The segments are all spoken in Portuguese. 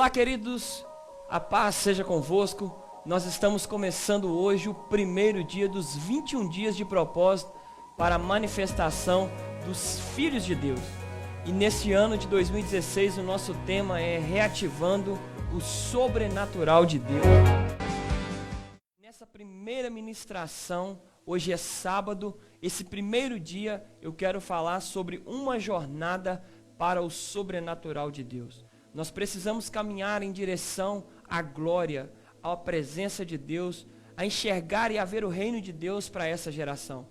Olá, queridos, a paz seja convosco. Nós estamos começando hoje o primeiro dia dos 21 dias de propósito para a manifestação dos filhos de Deus. E neste ano de 2016 o nosso tema é reativando o sobrenatural de Deus. Nessa primeira ministração, hoje é sábado, esse primeiro dia eu quero falar sobre uma jornada para o sobrenatural de Deus. Nós precisamos caminhar em direção à glória, à presença de Deus, a enxergar e a ver o reino de Deus para essa geração.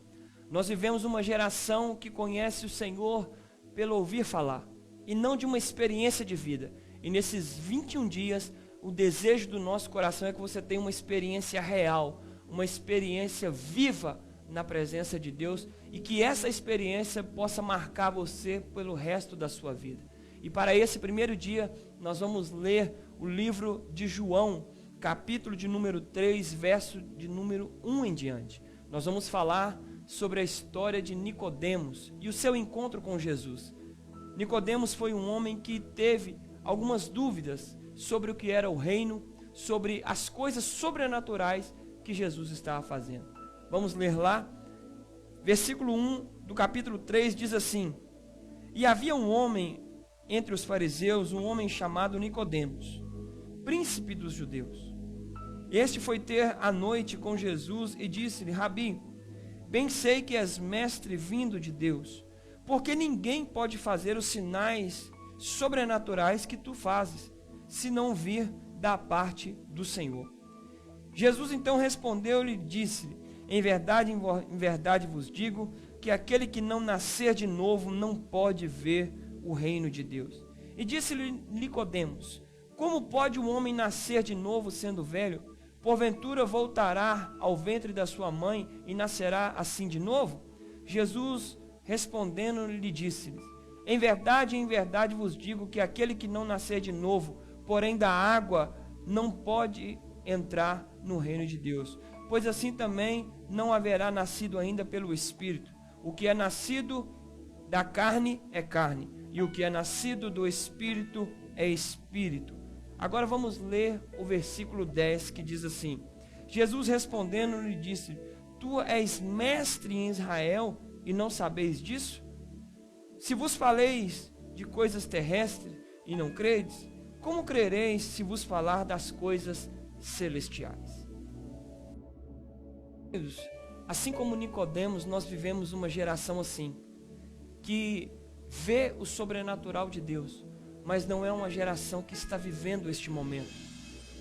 Nós vivemos uma geração que conhece o Senhor pelo ouvir falar e não de uma experiência de vida. E nesses 21 dias, o desejo do nosso coração é que você tenha uma experiência real, uma experiência viva na presença de Deus e que essa experiência possa marcar você pelo resto da sua vida. E para esse primeiro dia, nós vamos ler o livro de João, capítulo de número 3, verso de número 1 em diante. Nós vamos falar sobre a história de Nicodemos e o seu encontro com Jesus. Nicodemos foi um homem que teve algumas dúvidas sobre o que era o reino, sobre as coisas sobrenaturais que Jesus estava fazendo. Vamos ler lá. Versículo 1 do capítulo 3 diz assim: E havia um homem entre os fariseus, um homem chamado Nicodemos, príncipe dos judeus. Este foi ter a noite com Jesus e disse-lhe: Rabi, bem sei que és mestre vindo de Deus, porque ninguém pode fazer os sinais sobrenaturais que tu fazes, se não vir da parte do Senhor. Jesus então respondeu-lhe e disse-lhe: em verdade vos digo, que aquele que não nascer de novo não pode ver o reino de Deus. E disse-lhe Nicodemos: como pode um homem nascer de novo sendo velho? Porventura voltará ao ventre da sua mãe e nascerá assim de novo? Jesus respondendo lhe disse-lhes: em verdade vos digo que aquele que não nascer de novo, porém da água, não pode entrar no reino de Deus. Pois assim também não haverá nascido ainda pelo Espírito. O que é nascido da carne é carne, e o que é nascido do Espírito é Espírito. Agora vamos ler o versículo 10, que diz assim: Jesus respondendo lhe disse: tu és mestre em Israel e não sabeis disso? Se vos faleis de coisas terrestres e não credes, como crereis se vos falar das coisas celestiais? Assim como Nicodemos, nós vivemos uma geração assim, que vê o sobrenatural de Deus, mas não é uma geração que está vivendo este momento.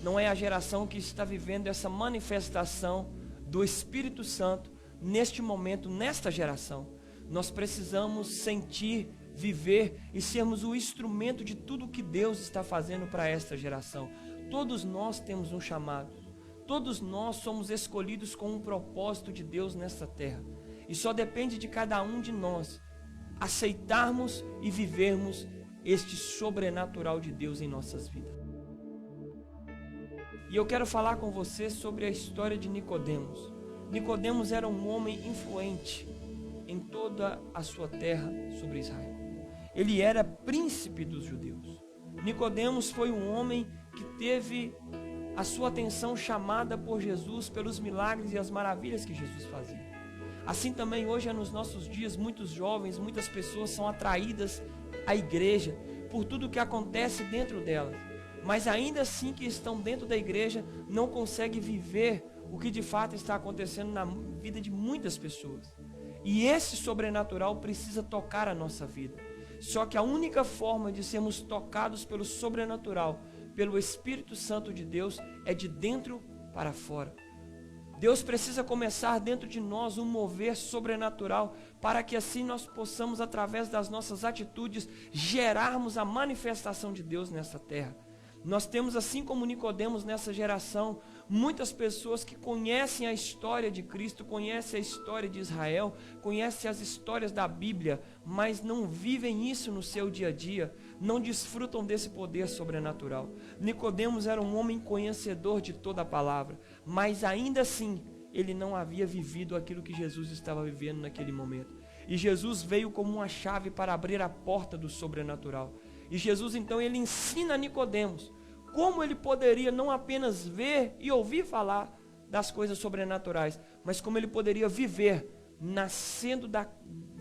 Não é a geração que está vivendo essa manifestação do Espírito Santo neste momento, nesta geração. Nós precisamos sentir, viver e sermos o instrumento de tudo que Deus está fazendo para esta geração. Todos nós temos um chamado. Todos nós somos escolhidos com um propósito de Deus nesta terra. E só depende de cada um de nós aceitarmos e vivermos este sobrenatural de Deus em nossas vidas. E eu quero falar com você sobre a história de Nicodemos. Nicodemos era um homem influente em toda a sua terra sobre Israel. Ele era príncipe dos judeus. Nicodemos foi um homem que teve a sua atenção chamada por Jesus pelos milagres e as maravilhas que Jesus fazia. Assim também hoje nos nossos dias, muitos jovens, muitas pessoas são atraídas à igreja por tudo que acontece dentro delas, mas ainda assim que estão dentro da igreja não conseguem viver o que de fato está acontecendo na vida de muitas pessoas. E esse sobrenatural precisa tocar a nossa vida. Só que a única forma de sermos tocados pelo sobrenatural, pelo Espírito Santo de Deus, é de dentro para fora. Deus precisa começar dentro de nós um mover sobrenatural, para que assim nós possamos, através das nossas atitudes, gerarmos a manifestação de Deus nessa terra. Nós temos, assim como Nicodemos nessa geração, muitas pessoas que conhecem a história de Cristo, conhecem a história de Israel, conhecem as histórias da Bíblia, mas não vivem isso no seu dia a dia, não desfrutam desse poder sobrenatural. Nicodemos era um homem conhecedor de toda a palavra, mas ainda assim ele não havia vivido aquilo que Jesus estava vivendo naquele momento. E Jesus veio como uma chave para abrir a porta do sobrenatural. E Jesus então ele ensina a Nicodemos como ele poderia não apenas ver e ouvir falar das coisas sobrenaturais, mas como ele poderia viver nascendo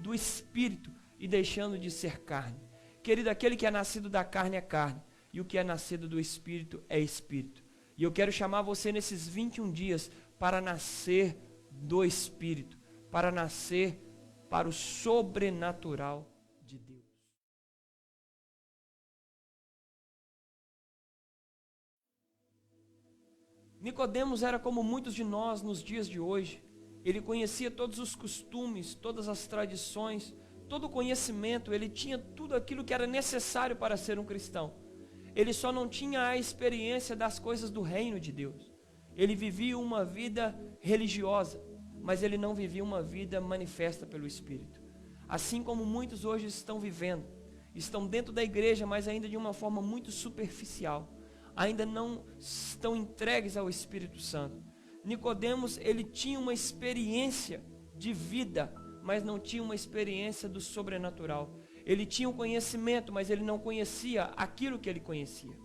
do Espírito e deixando de ser carne. Querido, aquele que é nascido da carne é carne, e o que é nascido do Espírito é Espírito. E eu quero chamar você nesses 21 dias para nascer do Espírito, para nascer para o sobrenatural de Deus. Nicodemos era como muitos de nós nos dias de hoje. Ele conhecia todos os costumes, todas as tradições, todo o conhecimento, ele tinha tudo aquilo que era necessário para ser um cristão. Ele só não tinha a experiência das coisas do reino de Deus. Ele vivia uma vida religiosa, mas ele não vivia uma vida manifesta pelo Espírito. Assim como muitos hoje estão vivendo, estão dentro da igreja, mas ainda de uma forma muito superficial. Ainda não estão entregues ao Espírito Santo. Nicodemos, ele tinha uma experiência de vida, mas não tinha uma experiência do sobrenatural. Ele tinha o conhecimento, mas ele não conhecia aquilo que ele conhecia.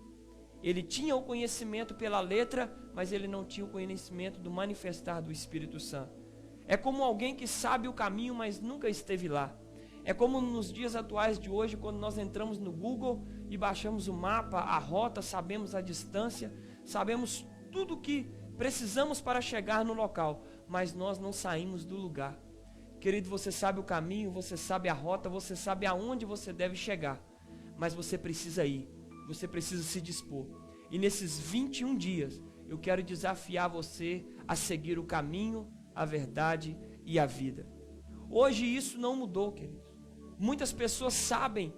Ele tinha o conhecimento pela letra, mas ele não tinha o conhecimento do manifestar do Espírito Santo. É como alguém que sabe o caminho, mas nunca esteve lá. É como nos dias atuais de hoje, quando nós entramos no Google e baixamos o mapa, a rota, sabemos a distância, sabemos tudo o que precisamos para chegar no local, mas nós não saímos do lugar. Querido, você sabe o caminho, você sabe a rota, você sabe aonde você deve chegar, mas você precisa ir, você precisa se dispor. E nesses 21 dias, eu quero desafiar você a seguir o caminho, a verdade e a vida. Hoje isso não mudou, queridos. Muitas pessoas sabem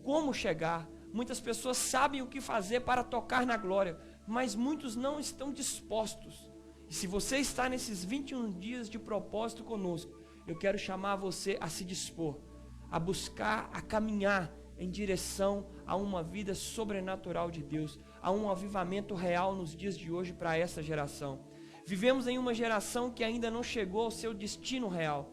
como chegar, muitas pessoas sabem o que fazer para tocar na glória, mas muitos não estão dispostos. E se você está nesses 21 dias de propósito conosco, eu quero chamar você a se dispor, a buscar, a caminhar em direção a uma vida sobrenatural de Deus, a um avivamento real nos dias de hoje para essa geração. Vivemos em uma geração que ainda não chegou ao seu destino real.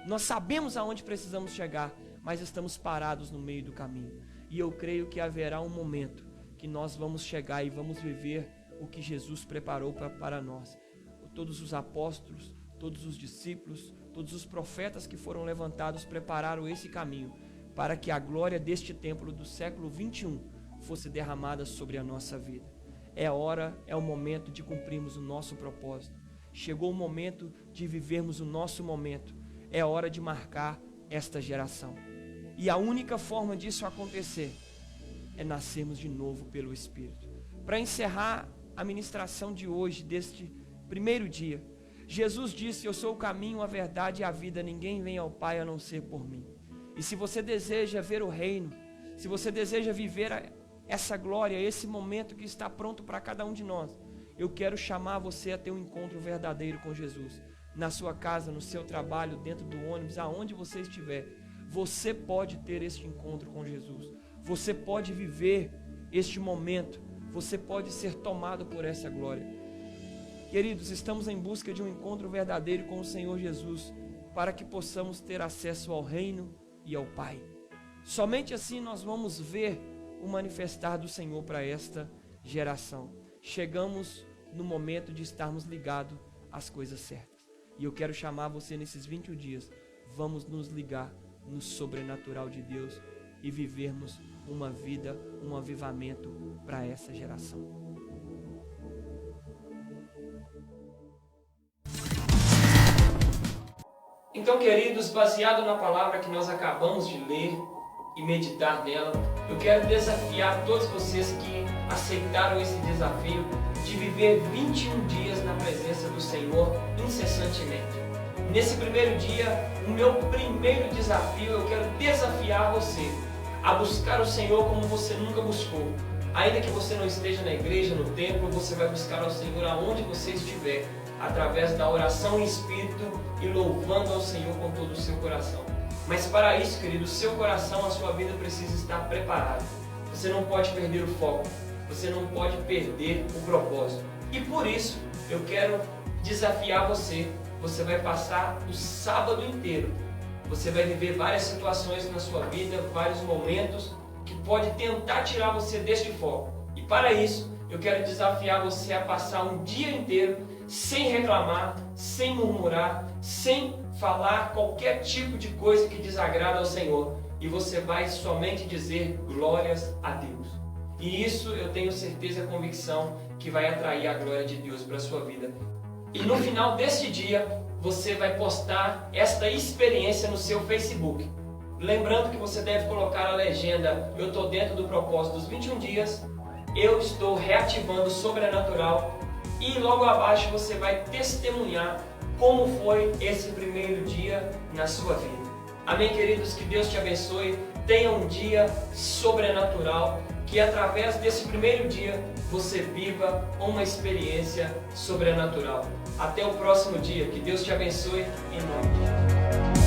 Nós sabemos aonde precisamos chegar, mas estamos parados no meio do caminho. E eu creio que haverá um momento que nós vamos chegar e vamos viver o que Jesus preparou para nós. Todos os apóstolos, todos os discípulos, todos os profetas que foram levantados prepararam esse caminho para que a glória deste templo do século 21 fosse derramada sobre a nossa vida. É hora, é o momento de cumprirmos o nosso propósito. Chegou o momento de vivermos o nosso momento. É hora de marcar esta geração. E a única forma disso acontecer é nascermos de novo pelo Espírito. Para encerrar a ministração de hoje, deste primeiro dia, Jesus disse: eu sou o caminho, a verdade e a vida, ninguém vem ao Pai a não ser por mim. E se você deseja ver o reino, se você deseja viver essa glória, esse momento que está pronto para cada um de nós, eu quero chamar você a ter um encontro verdadeiro com Jesus. Na sua casa, no seu trabalho, dentro do ônibus, aonde você estiver, você pode ter este encontro com Jesus. Você pode viver este momento, você pode ser tomado por essa glória. Queridos, estamos em busca de um encontro verdadeiro com o Senhor Jesus, para que possamos ter acesso ao reino e ao Pai. Somente assim nós vamos ver o manifestar do Senhor para esta geração. Chegamos no momento de estarmos ligados às coisas certas. E eu quero chamar você nesses 21 dias, vamos nos ligar no sobrenatural de Deus e vivermos uma vida, um avivamento para essa geração. Então, queridos, baseado na palavra que nós acabamos de ler e meditar nela, eu quero desafiar todos vocês que aceitaram esse desafio de viver 21 dias na presença do Senhor incessantemente. Nesse primeiro dia, o meu primeiro desafio, eu quero desafiar você a buscar o Senhor como você nunca buscou. Ainda que você não esteja na igreja, no templo, você vai buscar ao Senhor aonde você estiver, através da oração em espírito e louvando ao Senhor com todo o seu coração. Mas para isso, querido, o seu coração, a sua vida precisa estar preparado. Você não pode perder o foco, você não pode perder o propósito. E por isso, eu quero desafiar você. Você vai passar o sábado inteiro. Você vai viver várias situações na sua vida, vários momentos que pode tentar tirar você deste foco. E para isso, eu quero desafiar você a passar um dia inteiro sem reclamar, sem murmurar, sem falar qualquer tipo de coisa que desagrada ao Senhor. E você vai somente dizer glórias a Deus. E isso eu tenho certeza e convicção que vai atrair a glória de Deus para a sua vida. E no final deste dia, você vai postar esta experiência no seu Facebook. Lembrando que você deve colocar a legenda: eu estou dentro do propósito dos 21 dias, eu estou reativando o sobrenatural. E logo abaixo você vai testemunhar como foi esse primeiro dia na sua vida. Amém, queridos? Que Deus te abençoe. Tenha um dia sobrenatural. Que através desse primeiro dia você viva uma experiência sobrenatural. Até o próximo dia. Que Deus te abençoe em nome de Jesus.